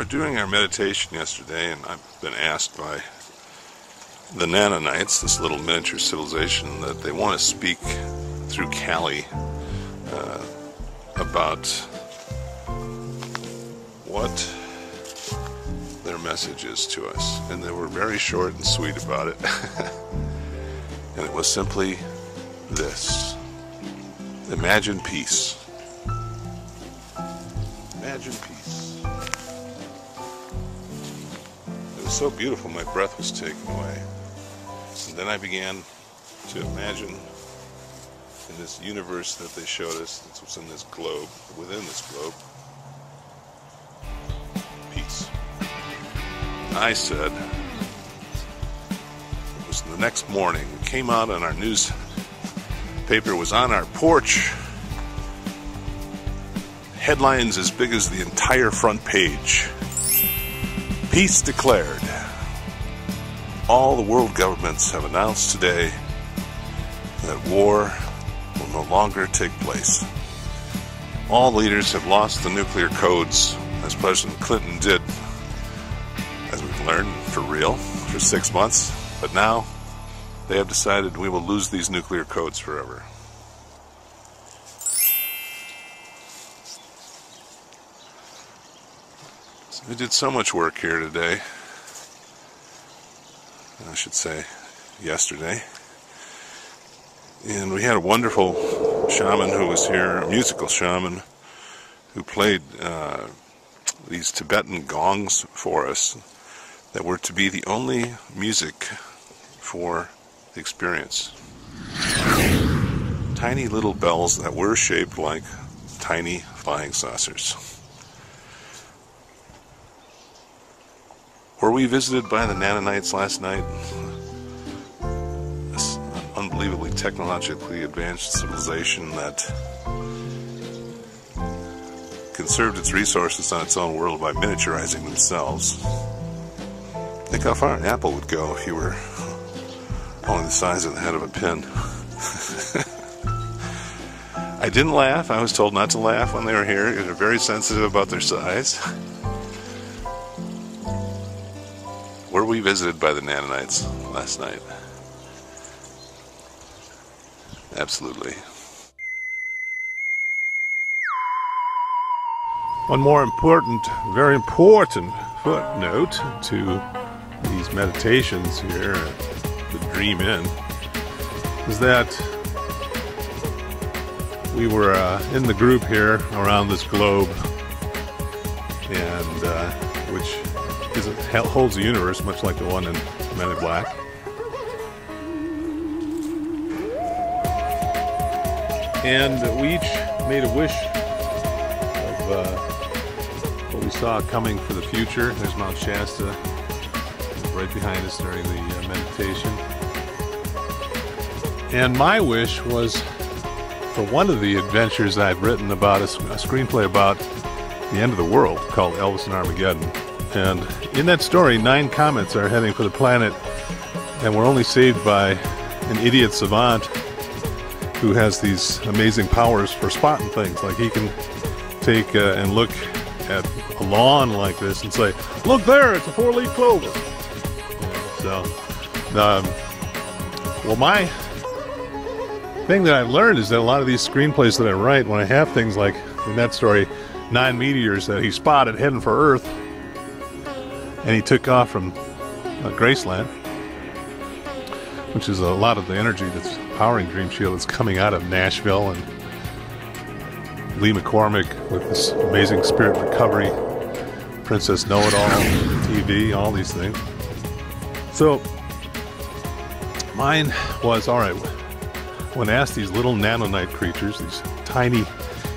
doing our meditation yesterday, and I've been asked by the Nanonites, this little miniature civilization, that they want to speak through Callie about what their message is to us. And they were very short and sweet about it. And it was simply this: imagine peace. Imagine peace. It was so beautiful, my breath was taken away. And then I began to imagine in this universe that they showed us, that's what's in this globe, within this globe, peace. I said, it was the next morning, it came out on our newspaper, was on our porch, headlines as big as the entire front page. Peace declared. All the world governments have announced today that war will no longer take place. All leaders have lost the nuclear codes, as President Clinton did, as we've learned, for real, for 6 months. But now they have decided we will lose these nuclear codes forever. So we did so much work here today. I should say yesterday. And we had a wonderful shaman who was here, a musical shaman, who played these Tibetan gongs for us that were to be the only music for the experience. Tiny little bells that were shaped like tiny flying saucers. Were we visited by the Nanonites last night? This unbelievably technologically advanced civilization that conserved its resources on its own world by miniaturizing themselves. Think how far an apple would go if you were only the size of the head of a pin. I didn't laugh. I was told not to laugh when they were here. They're very sensitive about their size. Were we visited by the Nanonites last night? Absolutely. One more important, very important footnote to these meditations here at the Dream Inn is that we were in the group here around this globe, and which holds a universe much like the one in Men in Black. And we each made a wish of what we saw coming for the future. There's Mount Shasta right behind us during the meditation. And my wish was for one of the adventures I've written about, a screenplay about the end of the world called Elvis and Armageddon. And in that story, 9 comets are heading for the planet, and we're only saved by an idiot savant who has these amazing powers for spotting things. Like he can take and look at a lawn like this and say, "Look there, it's a 4-leaf clover." So, well, my thing that I've learned is that a lot of these screenplays that I write, when I have things like in that story, 9 meteors that he spotted heading for Earth, and he took off from Graceland, which is a lot of the energy that's powering DreamShield that's coming out of Nashville, and Lee McCormick with this amazing spirit recovery, Princess Know-It-All, TV, all these things. So mine was, all right, when asked these little nanonite creatures, these tiny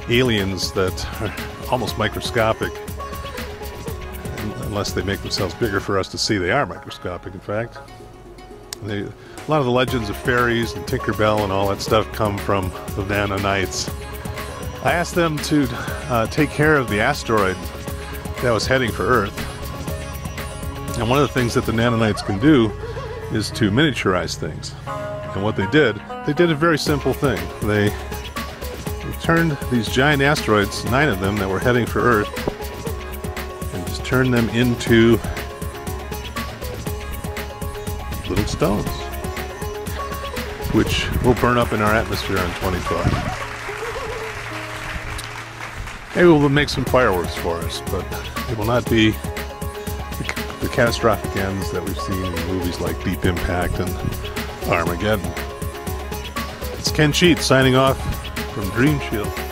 aliens that are almost microscopic, unless they make themselves bigger for us to see, they are microscopic, in fact. A lot of the legends of fairies and Tinkerbell and all that stuff come from the Nanonites. I asked them to take care of the asteroid that was heading for Earth. And one of the things that the Nanonites can do is to miniaturize things. And what they did a very simple thing. They turned these giant asteroids, 9 of them that were heading for Earth, and just turn them into little stones, which will burn up in our atmosphere in 2012. Maybe we'll make some fireworks for us, but it will not be the catastrophic ends that we've seen in movies like Deep Impact and Armageddon. It's Ken Sheetz signing off from DreamShield.